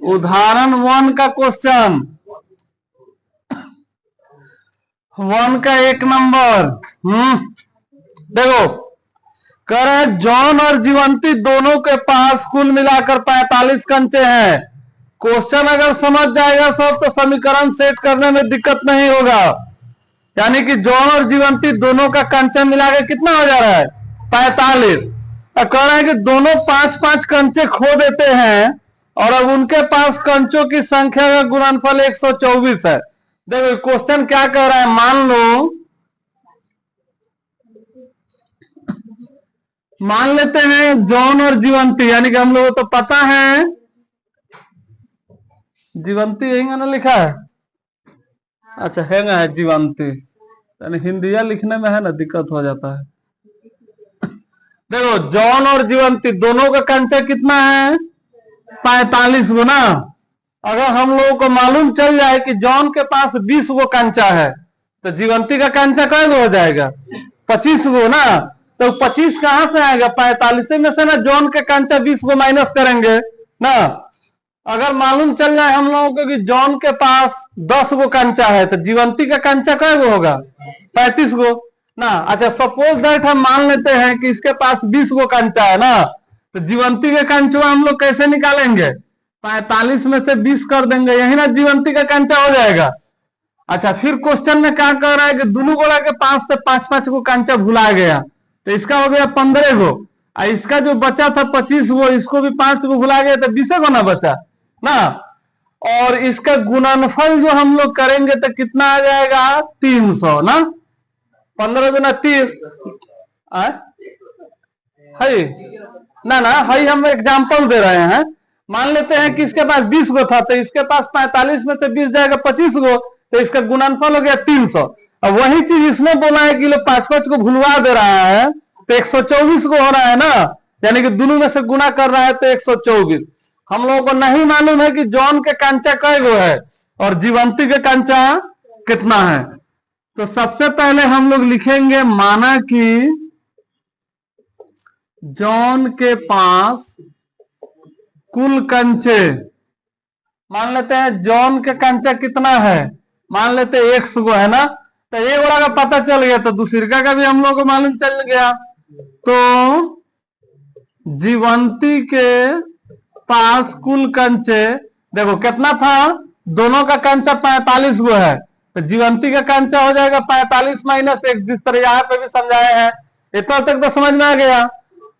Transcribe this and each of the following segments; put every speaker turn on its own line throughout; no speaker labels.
उदाहरण 1 का क्वेश्चन, 1 का 1 नंबर। देखो, कह रहे हैं जॉन और जीवंती दोनों के पास कुल मिलाकर 45 कंचे हैं। क्वेश्चन अगर समझ जाएगा सब तो समीकरण सेट करने में दिक्कत नहीं होगा। यानी कि जॉन और जीवंती दोनों का कंचा मिलाकर कितना हो जा रहा है, 45। और कह रहे हैं कि दोनों 5-5 कंचे खो देते हैं और अब उनके पास कंचों की संख्या का गुणनफल 124 है। देखो क्वेश्चन क्या कह रहा है, मान लेते हैं जॉन और जीवंती, यानी कि हम लोगों को तो पता है जीवंती यही ना लिखा है, अच्छा है ना, है जीवंती, यानी हिंदिया लिखने में है ना दिक्कत हो जाता है। देखो जॉन और जीवंती दोनों का कंचा कितना है, 45 गो ना। अगर हम लोगों को मालूम चल जाए कि जॉन के पास 20 गो कंचा है तो जीवंती का कंचा कै गो हो जाएगा, 25 गो ना। तो 25 कहां से आएगा, 45 में से ना जॉन के कंचा 20 गो माइनस करेंगे ना। अगर मालूम चल जाए हम लोगों को कि जॉन के पास 10 गो कंचा है तो जीवंती का कंचा कै गो होगा, 35 गो ना। अच्छा सपोज दैट हम मान लेते हैं कि इसके पास 20 गो कंचा है ना, तो जीवंती के कंचुआ हम लोग कैसे निकालेंगे, 45 में से 20 कर देंगे, यही ना जीवंती का कंचा हो जाएगा। अच्छा फिर क्वेश्चन में क्या कह रहा है कि दोनों गोला के पास से 5-5 गो कंचा भुला गया, तो इसका हो गया 15 गो, और इसका जो बचा था 25 गो, इसको भी 5 गो भुला गया तो 20 गो ना बचा ना। और इसका गुणनफल जो हम लोग करेंगे तो कितना आ जाएगा, 300 ना। 15 गुना 30 है ना ना, है हम एग्जांपल दे रहे हैं। मान लेते हैं कि इसके पास 20 गो था तो इसके पास 45 में से 20 जाएगा 25 गो, तो इसका गुणनफल हो गया 300। अब वही चीज इसमें बोला है कि 5-5 को भुलवा दे रहा है तो 124 को हो रहा है ना, यानी कि दोनों में से गुना कर रहा है तो 124। हम लोगों को नहीं मालूम है कि जॉन के कंचा कै गो है और जीवंती के कंचा कितना है। तो सबसे पहले हम लोग लिखेंगे, माना कि जॉन के पास कुल कंचे, मान लेते हैं जॉन के कंचा कितना है, मान लेते हैं 100 गो है ना। तो एक वाला का पता चल गया तो दूसरी का भी हम लोग को मालूम चल गया। तो जीवंती के पास कुल कंचे, देखो कितना था, दोनों का कंचा 45 गो है तो जीवंती का कंचा हो जाएगा 45 माइनस 1, जिस तरह यहाँ पे भी समझाए हैं। इतना तक तो समझ में आ गया।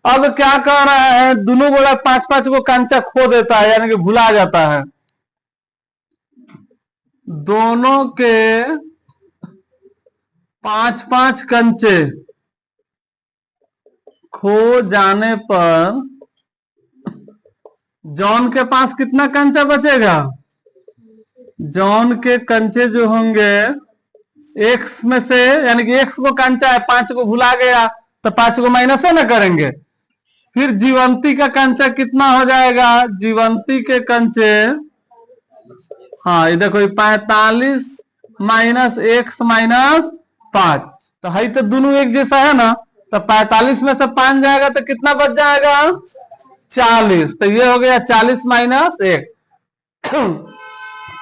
अब क्या कर रहा है, दोनों गोला 5-5 गो कंचा खो देता है, यानी कि भुला जाता है। दोनों के 5-5 कंचे खो जाने पर जॉन के पास कितना कंचा बचेगा, जॉन के कंचे जो होंगे एक्स में से, यानी कि एक्स को कंचा है 5 को भुला गया तो 5 को माइनस है ना करेंगे। फिर जीवंती का कंचा कितना हो जाएगा, जीवंती के कंचे, हाँ ये देखो 45 माइनस एक्स माइनस 5, तो है तो दोनों एक जैसा है ना। तो 45 में से 5 जाएगा तो कितना बच जाएगा, 40। तो ये हो गया 40 माइनस 1।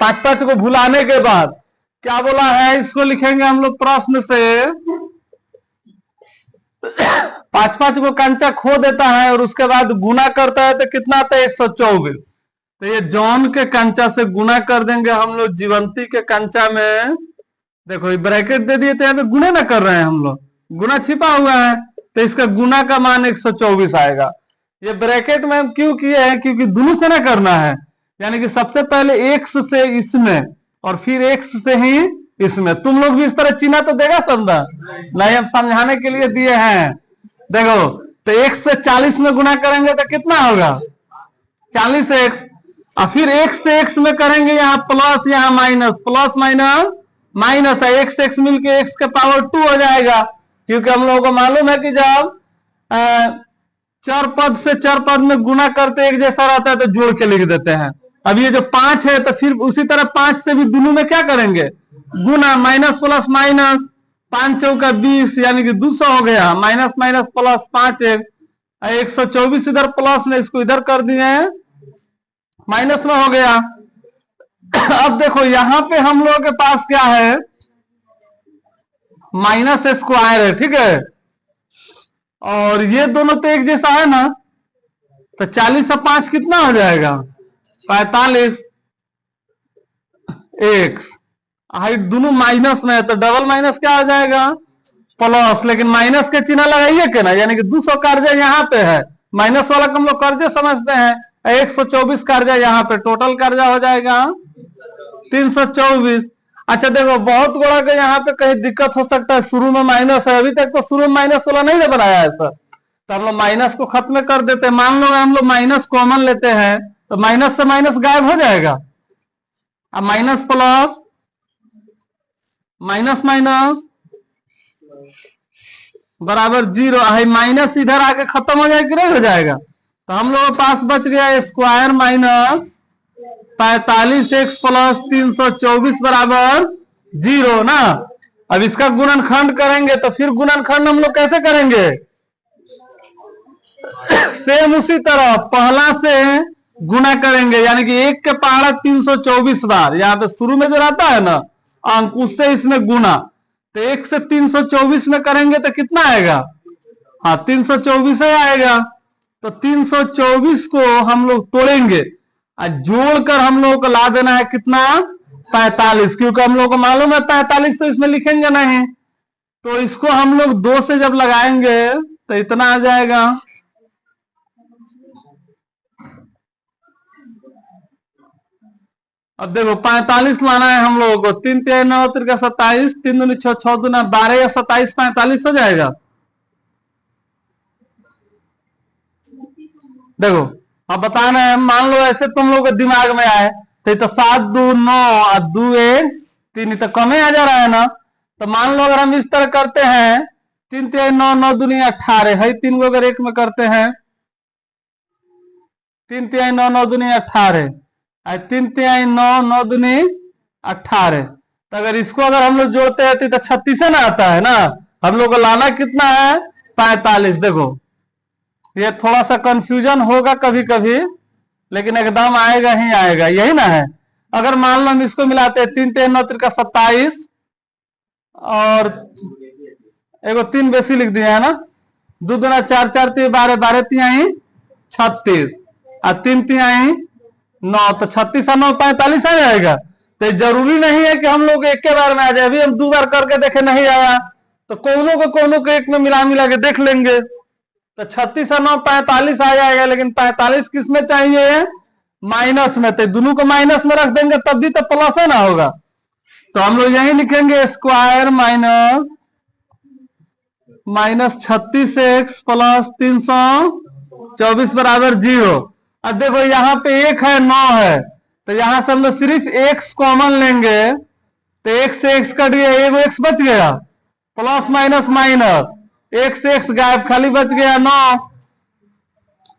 5-5 को भुलाने के बाद क्या बोला है, इसको लिखेंगे हम लोग प्रश्न से, 5-5 को कंचा खो देता है और उसके बाद गुना करता है तो कितना आता है, 124। तो ये जॉन के कंचा से गुना कर देंगे हम लोग जीवंती के कंचा में। देखो ये ब्रैकेट दे दिए तो यहाँ पे गुना ना कर रहे हैं हम लोग, गुना छिपा हुआ है तो इसका गुना का मान 124 आएगा। ये ब्रैकेट में हम क्यों किए हैं, क्योंकि दोनों से ना करना है, यानी कि सबसे पहले एक्स से इसमें और फिर एक्स से ही इसमें। तुम लोग भी इस तरह चिन्ह तो देगा समझा नहीं, हम समझाने के लिए दिए हैं। देखो तो एक्स से 40 में गुना करेंगे तो कितना होगा, 40x, और फिर एक्स से एक्स में करेंगे, यहाँ प्लस यहाँ माइनस, प्लस माइनस माइनस है, एक्स एक्स मिलके एक्स के पावर 2 हो जाएगा। क्योंकि हम लोगों को मालूम है कि जब चर पद से चर पद में गुना करते एक जैसा रहता है तो जोड़ के लिख देते हैं। अब ये जो 5 है तो फिर उसी तरह 5 से भी दोनों में क्या करेंगे, गुना, माइनस प्लस माइनस, 5 चौका 20 यानी कि 200 हो गया, माइनस माइनस प्लस 5 1 124 इधर प्लस में, इसको इधर कर दिए हैं, माइनस में हो गया। अब देखो यहां पे हम लोगों के पास क्या है, माइनस स्क्वायर है, ठीक है, और ये दोनों तो एक जैसा है ना, तो 40 और 5 कितना हो जाएगा, 45 एक्स। हाइट दोनों माइनस में है तो डबल माइनस क्या हो जाएगा, प्लस, लेकिन माइनस के चिन्ह लगाइए के ना, यानी कि 200 कर्जा यहाँ पे है, माइनस वाला को हम लोग कर्जे समझते हैं, 124 कर्जा यहाँ पे, टोटल कर्जा हो जाएगा 324। अच्छा देखो बहुत बड़ा का यहाँ पे कहीं दिक्कत हो सकता है, शुरू में माइनस है, अभी तक तो शुरू में माइनस वाला नहीं ना बनाया है सर, तो हम लोग माइनस को खत्म कर देते हैं। मान लो हम लोग माइनस कॉमन लेते हैं तो माइनस से माइनस गायब हो जाएगा, अब माइनस प्लस माइनस माइनस बराबर 0, माइनस इधर आके खत्म हो जाएगा कि नहीं हो जाएगा, तो हम लोगों के पास बच गया स्क्वायर माइनस 45 एक्स प्लस 324 बराबर 0 ना। अब इसका गुणनखंड करेंगे तो फिर गुणनखंड हम लोग कैसे करेंगे, सेम उसी तरह पहला से गुना करेंगे, यानी कि 1 के पहाड़ा 324 बार, यहाँ पे शुरू में जो रहता है ना अंक, उससे इसमें गुना, तो 1 से 324 में करेंगे तो कितना आएगा, हाँ 324 ही आएगा। तो 324 को हम लोग तोड़ेंगे और जोड़कर हम लोग को ला देना है कितना, 45, क्योंकि हम लोग को मालूम है 45 तो इसमें लिखेंगे नहीं, तो इसको हम लोग 2 से जब लगाएंगे तो इतना आ जाएगा। अब देखो 45 लाना है हम लोगों को, 3 3 9 3 27, 3 दूनी 6 6 दूना 12 या 27, 45 हो जाएगा। देखो अब बताना है, मान लो ऐसे तुम लोग के दिमाग में आए तो 7 2 9 और 2 1 3, तो कम ही आ जा रहा है ना, तो मान लो अगर हम इस तरह करते हैं 3 3 9 9 दूनी 18 है, 3 को अगर एक में करते हैं 3 3 9 9 दूनी 18, 3 3 9 9 दूनी 18, तो अगर इसको अगर हम लोग जोड़ते हैं तो 36 ना आता है ना, हम लोग को लाना कितना है 45। देखो ये थोड़ा सा कंफ्यूजन होगा कभी कभी, लेकिन एकदम आएगा ही आएगा, यही ना है। अगर मान लो हम इसको मिलाते हैं 3 3 9 3 27 और एगो 3 बेसी लिख दिया है ना, 2 दूना 4 4 3 12 12 3 36 और 3 3 9, तो 36 और 9 45 आ जाएगा। तो जरूरी नहीं है कि हम लोग एक के बार में आ जाए, अभी हम 2 बार करके देखे नहीं आया तो कोनों को एक में मिला मिला के देख लेंगे, तो 36 और 9 45 आ जाएगा, लेकिन 45 किस में चाहिए, माइनस में, तो दोनों को माइनस में रख देंगे तब भी तो प्लस है ना होगा, तो हम लोग यही लिखेंगे स्क्वायर माइनस 36 एक्स प्लस 324 बराबर 0। अब देखो यहाँ पे 1 है 9 है, तो यहां से हम लोग सिर्फ एक्स कॉमन लेंगे, तो x से x कट गया, एगो x बच गया, प्लस माइनस माइनस, x से x गायब, खाली बच गया 9,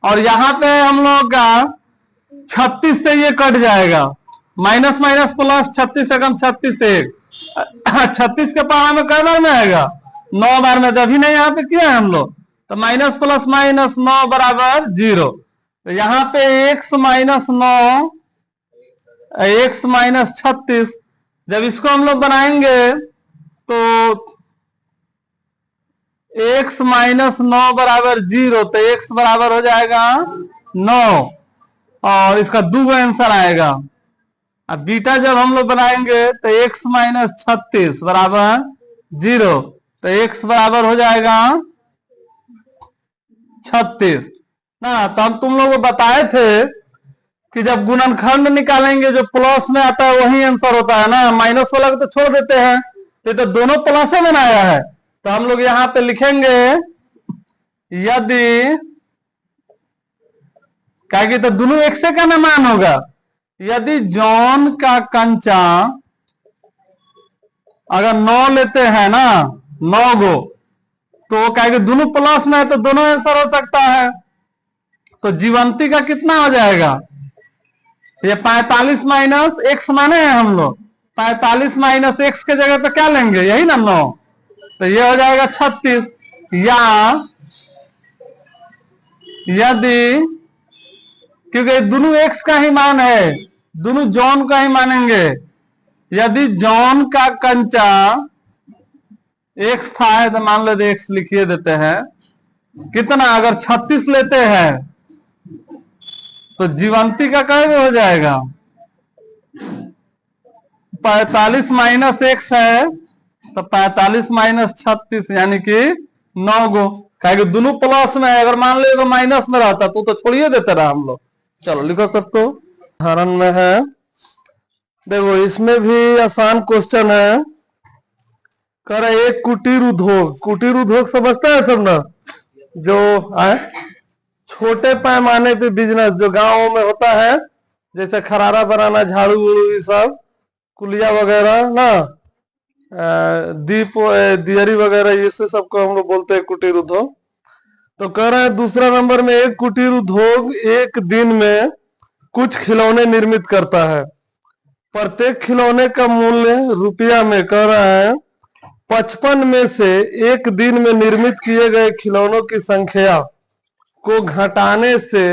और यहां पे हम लोग का 36 से ये कट जाएगा, माइनस माइनस प्लस 36 से कम 36 से 36 के पहाड़ा में कई बार में आएगा, 9 बार में, तो अभी नहीं यहाँ पे किया है हम लोग, तो माइनस प्लस माइनस 9 बराबर 0, तो यहाँ पे x माइनस 9 x माइनस 36, जब इसको हम लोग बनाएंगे तो x माइनस 9 बराबर 0, तो x बराबर हो जाएगा 9 और इसका 2 आंसर आएगा। अब बीटा जब हम लोग बनाएंगे तो x माइनस 36 बराबर 0, तो x बराबर हो जाएगा 36 ना। तो हम तुम लोगों को बताए थे कि जब गुणनखंड निकालेंगे जो प्लस में आता है वही आंसर होता है ना, माइनस वाला को तो छोड़ देते हैं, तो दोनों प्लस में बनाया है, तो हम लोग यहां पे लिखेंगे यदि, क्या तो दोनों एक से का ना मान होगा, यदि जॉन का कंचा अगर 9 लेते हैं ना, 9 गो, तो क्या दोनों प्लस में है तो दोनों आंसर हो सकता है, तो जीवंती का कितना हो जाएगा, ये 45 माइनस एक्स माने हैं हम लोग, 45 माइनस एक्स के जगह पे क्या लेंगे, यही ना 9, तो ये हो जाएगा 36, या यदि, क्योंकि दोनों एक्स का ही मान है, दोनों जॉन का ही मानेंगे। यदि जॉन का कंचा एक्स था है तो मान लो एक्स लिखिए देते हैं, कितना, अगर 36 लेते हैं तो जीवंती का क्या हो जाएगा, 45 माइनस एक्स है तो 45 माइनस 36 यानी कि 9 गो, क्या दोनों प्लस में है, अगर मान लो माइनस में रहता तो छोड़िए देते रहा हम लोग। चलो लिखो सबको, उदाहरण में है, देखो इसमें भी आसान क्वेश्चन है। कह रहा एक कुटीर उद्योग, कुटीर उद्योग समझता है सब ना, जो छोटे पैमाने पे बिजनेस जो गांवों में होता है, जैसे खरारा बनाना, झाड़ू उड़ू, ये सब कुलिया वगैरह ना, दीप दियरी वगैरह, ये सबको हम लोग बोलते हैं कुटीर उद्योग। तो कह रहे हैं दूसरा नंबर में, एक कुटीर उद्योग एक दिन में कुछ खिलौने निर्मित करता है, प्रत्येक खिलौने का मूल्य रुपया में, कह रहा है 55 में से एक दिन में निर्मित किए गए खिलौनों की संख्या को घटाने से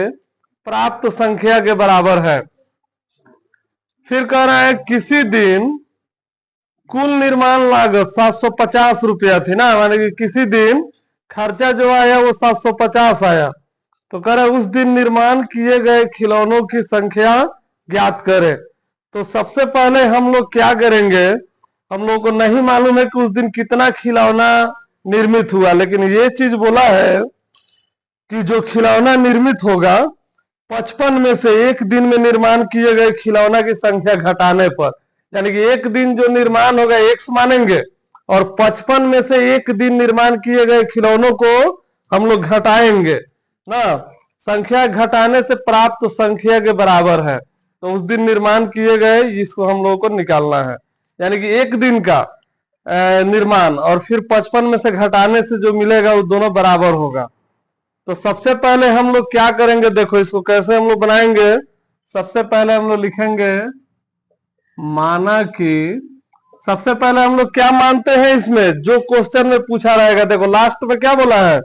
प्राप्त संख्या के बराबर है। फिर कह रहा है किसी दिन कुल निर्माण लागत 750 रुपया थी ना, माने कि किसी दिन खर्चा जो आया वो 750 आया। तो कह रहा है उस दिन निर्माण किए गए खिलौनों की संख्या ज्ञात करें। तो सबसे पहले हम लोग क्या करेंगे, हम लोग को नहीं मालूम है कि उस दिन कितना खिलौना निर्मित हुआ, लेकिन ये चीज बोला है कि जो खिलौना निर्मित होगा 55 में से एक दिन में निर्माण किए गए खिलौना की संख्या घटाने पर, यानी कि एक दिन जो निर्माण होगा एक्स मानेंगे और 55 में से एक दिन निर्माण किए गए खिलौनों को हम लोग घटाएंगे ना, संख्या घटाने से प्राप्त संख्या के बराबर है। तो उस दिन निर्माण किए गए इसको हम लोगों को निकालना है, यानी कि एक दिन का निर्माण और फिर 55 में से घटाने से जो मिलेगा वो दोनों बराबर होगा। तो सबसे पहले हम लोग क्या करेंगे, देखो इसको कैसे हम लोग बनाएंगे। सबसे पहले हम लोग लिखेंगे, माना कि सबसे पहले हम लोग क्या मानते हैं, इसमें जो क्वेश्चन में पूछा रहेगा, देखो लास्ट में क्या बोला है,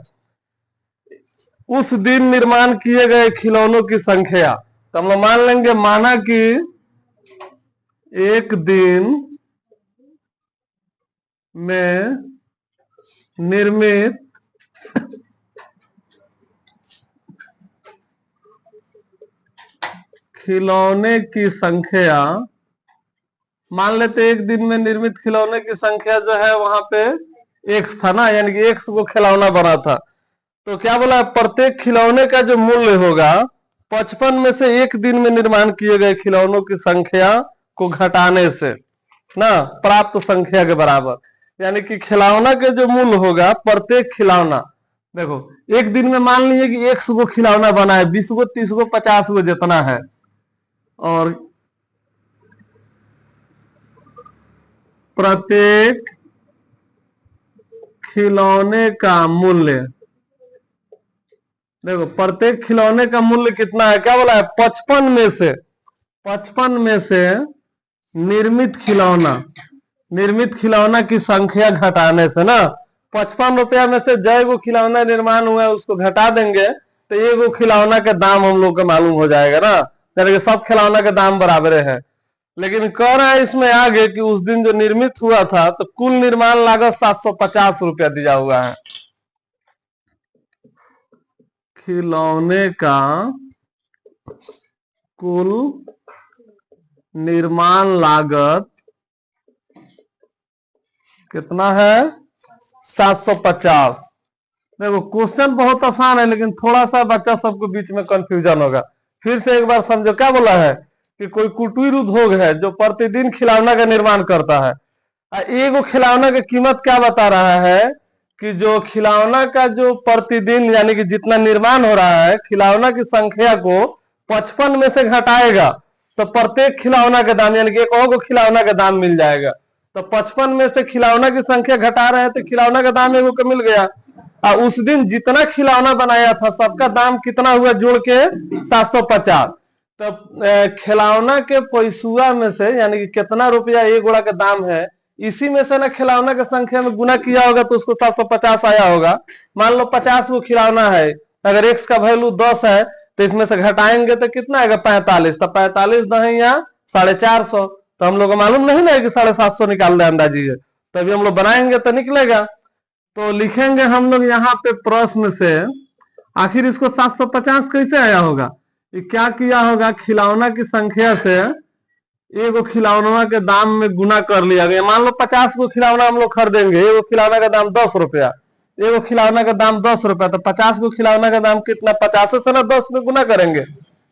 उस दिन निर्माण किए गए खिलौनों की संख्या। तो हम लोग मान लेंगे, माना कि एक दिन में निर्मित खिलौने की संख्या, मान लेते एक दिन में निर्मित खिलौने की संख्या जो है वहां पे एक्स था ना, यानी कि एक्स को खिलौना बना था। तो क्या बोला, प्रत्येक खिलौने का जो मूल्य होगा 55 में से एक दिन में निर्माण किए गए खिलौनों की संख्या को घटाने से ना प्राप्त संख्या के बराबर, यानी कि खिलौना के जो मूल्य होगा प्रत्येक खिलौना, देखो एक दिन में मान लीजिए कि 100 गो खिलौना बना है, 20 गो, 30 गो, 50 गो जितना है, और प्रत्येक खिलौने का मूल्य, देखो प्रत्येक खिलौने का मूल्य कितना है, क्या बोला है, 55 में से निर्मित खिलौना की संख्या घटाने से ना, 55 रुपया में से जय गो खिलौना निर्माण हुआ है उसको घटा देंगे तो ये गो खिलौना का दाम हम लोग को मालूम हो जाएगा ना, यानी कि सब खिलौना का दाम बराबर है। लेकिन कह रहा है इसमें आगे कि उस दिन जो निर्मित हुआ था तो कुल निर्माण लागत 750 रुपया दिया हुआ है। खिलौने का कुल निर्माण लागत कितना है, 750। देखो क्वेश्चन बहुत आसान है लेकिन थोड़ा सा बच्चा सबको बीच में कंफ्यूजन होगा। फिर से एक बार समझो, क्या बोला है कि कोई कुटीर उद्योग है जो प्रतिदिन खिलौना का निर्माण करता है, एगो खिलौना की कीमत क्या बता रहा है कि जो खिलौना का जो प्रतिदिन यानी कि जितना निर्माण हो रहा है खिलौना की संख्या को 55 में से घटाएगा तो प्रत्येक खिलौना का दाम यानी कि एक और खिलौना का दाम मिल जाएगा। तो 55 में से खिलौना की संख्या घटा रहे हैं तो खिलौना का दाम एगो को मिल गया, और उस दिन जितना खिलौना बनाया था सबका दाम कितना हुआ जोड़ के 750। तो खिलौना के पैसुआ में से यानी कि कितना रुपया एक गोड़ा का दाम है, इसी में से ना खिलौना की संख्या में गुना किया होगा तो उसको 750 आया होगा। मान लो 50 गो खिलौना है अगर x का वैल्यू 10 है तो इसमें से घटाएंगे तो कितना आएगा 45, तो 45 दहे यहाँ 450, तो हम लोग को मालूम नहीं ना है कि 750 निकाल दे अंदाजी है, तभी हम लोग बनाएंगे तो निकलेगा। तो लिखेंगे हम लोग यहाँ पे प्रश्न से, आखिर इसको 750 कैसे आया होगा, ये क्या किया होगा, खिलौना की संख्या से एगो खिलौना के दाम में गुना कर लिया गया। मान लो 50 को खिलौना हम लोग खरीदेंगे, एगो खिलौना का दाम 10 रुपया, एगो खिलौना का दाम 10 रुपया, तो 50 को खिलौना का दाम कितना, 50 से ना 10 में गुना करेंगे।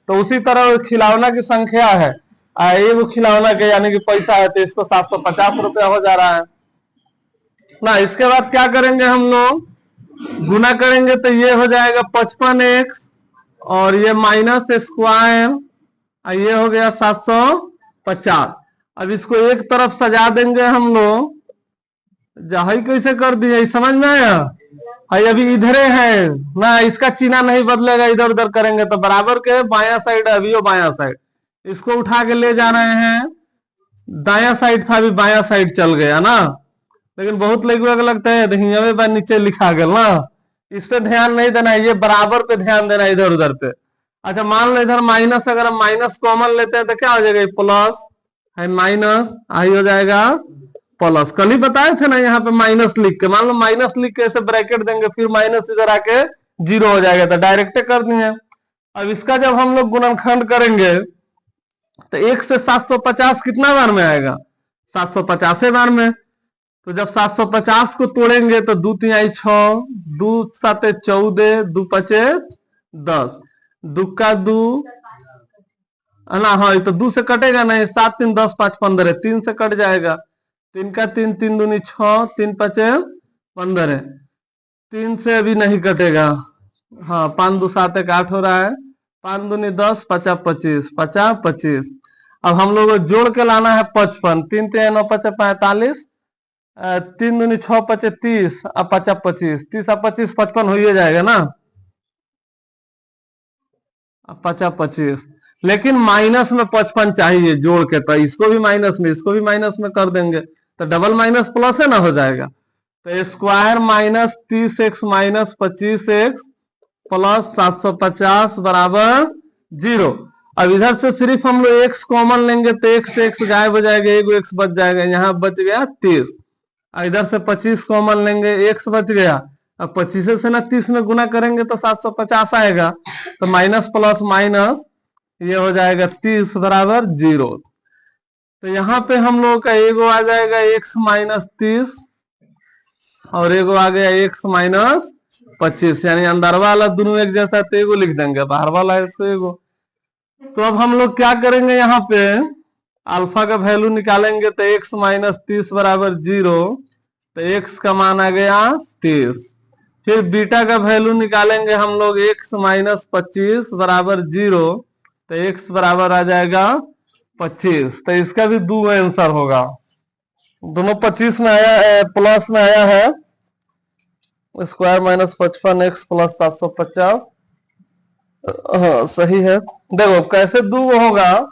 तो उसी तरह खिलौना की संख्या है, एगो खिलौना के यानी कि पैसा है, तो इसको 750 रुपया हो जा रहा है ना। इसके बाद क्या करेंगे हम लोग, गुना करेंगे तो ये हो जाएगा 55x और ये माइनस स्क्वायर, ये हो गया 750। अब इसको एक तरफ सजा देंगे हम लोग, जहाई कैसे कर दिए समझ में आया, अभी इधरे है ना, इसका चिन्ह नहीं बदलेगा, इधर उधर करेंगे तो बराबर के बाया साइड है, अभी वो बाया साइड, इसको उठा के ले जा रहे हैं, दाया साइड था अभी बाया साइड चल गया ना। लेकिन बहुत लोगों को लगता है देखिए नीचे लिखा गया ना, इस पे ध्यान नहीं देना है, ये बराबर पे ध्यान देना है, इधर उधर पे। अच्छा मान लो इधर माइनस, अगर हम माइनस कॉमन लेते हैं तो क्या हो जाएगा, प्लस है माइनस, आई हो जाएगा प्लस। कल ही बताए थे ना यहाँ पे माइनस लिख के, मान लो माइनस लिख के ऐसे ब्रैकेट देंगे, फिर माइनस इधर आके 0 हो जाएगा, तो डायरेक्ट कर दिए। अब इसका जब हम लोग गुणनखंड करेंगे तो 1 से 750 कितना बार में आएगा, 750 बार में। तो जब 750 को तोड़ेंगे तो 2 तिहाई 6, 2 साते 14, 2 पचे 10, 2 का 2 ना, हाँ ये तो 2 से कटेगा नहीं, 7 3 10 5 15, 3 से कट जाएगा, 3 का 3, 3 दूनी 6, 3 पचे 15, 3 से अभी नहीं कटेगा, हाँ 5 2 7 1 8 हो रहा है, 5 दूनी 10 50 25 50 25। अब हम लोग को जोड़ के लाना है 55, 3 3 9 5 45, 3 दूनी 6 पचे 30, अब 50 25, 30 25 55 हो ही जाएगा ना, 50 25। लेकिन माइनस में 55 चाहिए जोड़ के, तो इसको भी माइनस में, इसको भी माइनस में कर देंगे, तो डबल माइनस प्लस है ना, हो जाएगा। तो square minus 30x minus 25x plus 750 बराबर 0। अब इधर से सिर्फ हम लोग x कॉमन लेंगे तो x से x गायब हो जाएगा, एगो x बच जाएगा, यहाँ बच गया 30। इधर से 25 कॉमन लेंगे, x बच गया, अब 25 से ना 30 में गुना करेंगे तो 750 आएगा, तो माइनस प्लस माइनस ये हो जाएगा 30 बराबर 0। तो यहाँ पे हम लोग का एगो आ जाएगा x माइनस 30 और एगो आ गया x माइनस 25, यानी अंदर वाला दोनों एक जैसा, तो एगो लिख देंगे, बाहर वाला है इसको एगो। तो अब हम लोग क्या करेंगे, यहाँ पे अल्फा का वैल्यू निकालेंगे तो x माइनस 30 बराबर 0, तो x का मान आ गया 30। फिर बीटा का वैल्यू निकालेंगे हम लोग, x माइनस 25 बराबर 0, तो x बराबर आ जाएगा 25। तो इसका भी दो आंसर होगा, दोनों 25 में आया, प्लस में आया है, स्क्वायर माइनस 55x प्लस 750, हाँ सही है। देखो कैसे दो होगा,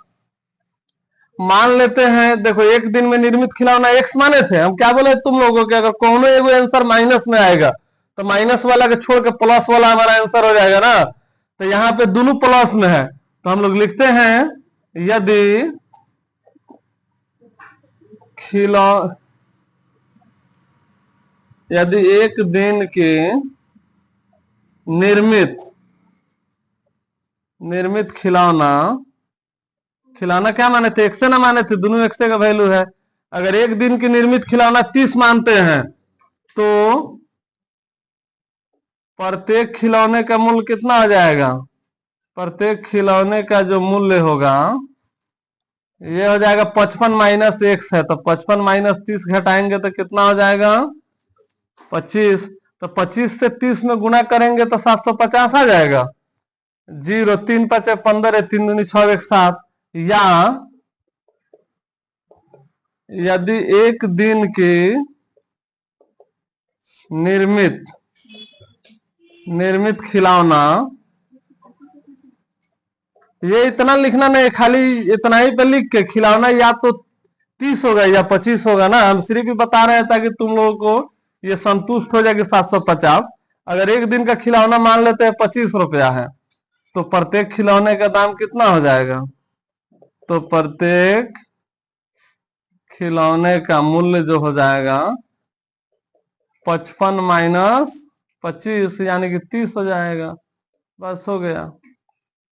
मान लेते हैं, देखो एक दिन में निर्मित खिलौना x माने थे, हम क्या बोले तुम लोगों के, अगर कोनो एगो आंसर माइनस में आएगा तो माइनस वाला के छोड़ के प्लस वाला हमारा आंसर हो जाएगा ना। तो यहाँ पे दोनों प्लस में है, तो हम लोग लिखते हैं, यदि यदि एक दिन की निर्मित खिलौना क्या माने थे, एक्से ना माने थे, दोनों एक्से का वैल्यू है। अगर एक दिन की निर्मित खिलौना 30 मानते हैं तो प्रत्येक खिलौने का मूल्य कितना हो जाएगा, प्रत्येक खिलौने का जो मूल्य होगा ये हो जाएगा 55 माइनस x है, तो 55 माइनस 30 घटाएंगे तो कितना हो जाएगा 25। तो 25 से 30 में गुना करेंगे तो 750 आ जाएगा, 0 3 5 15, 3 दूनी 6 1 7। या यदि एक दिन की निर्मित खिलौना, ये इतना लिखना नहीं, खाली इतना ही पे लिख के खिलौना या तो 30 होगा या 25 होगा ना, हम सिर्फ भी बता रहे हैं ताकि तुम लोगों को ये संतुष्ट हो जाए कि 750। अगर एक दिन का खिलौना मान लेते हैं 25 रुपया है, तो प्रत्येक खिलौने का दाम कितना हो जाएगा? तो प्रत्येक खिलौने का मूल्य जो हो जाएगा 55 - 25, यानी कि 30 हो जाएगा। बस हो गया।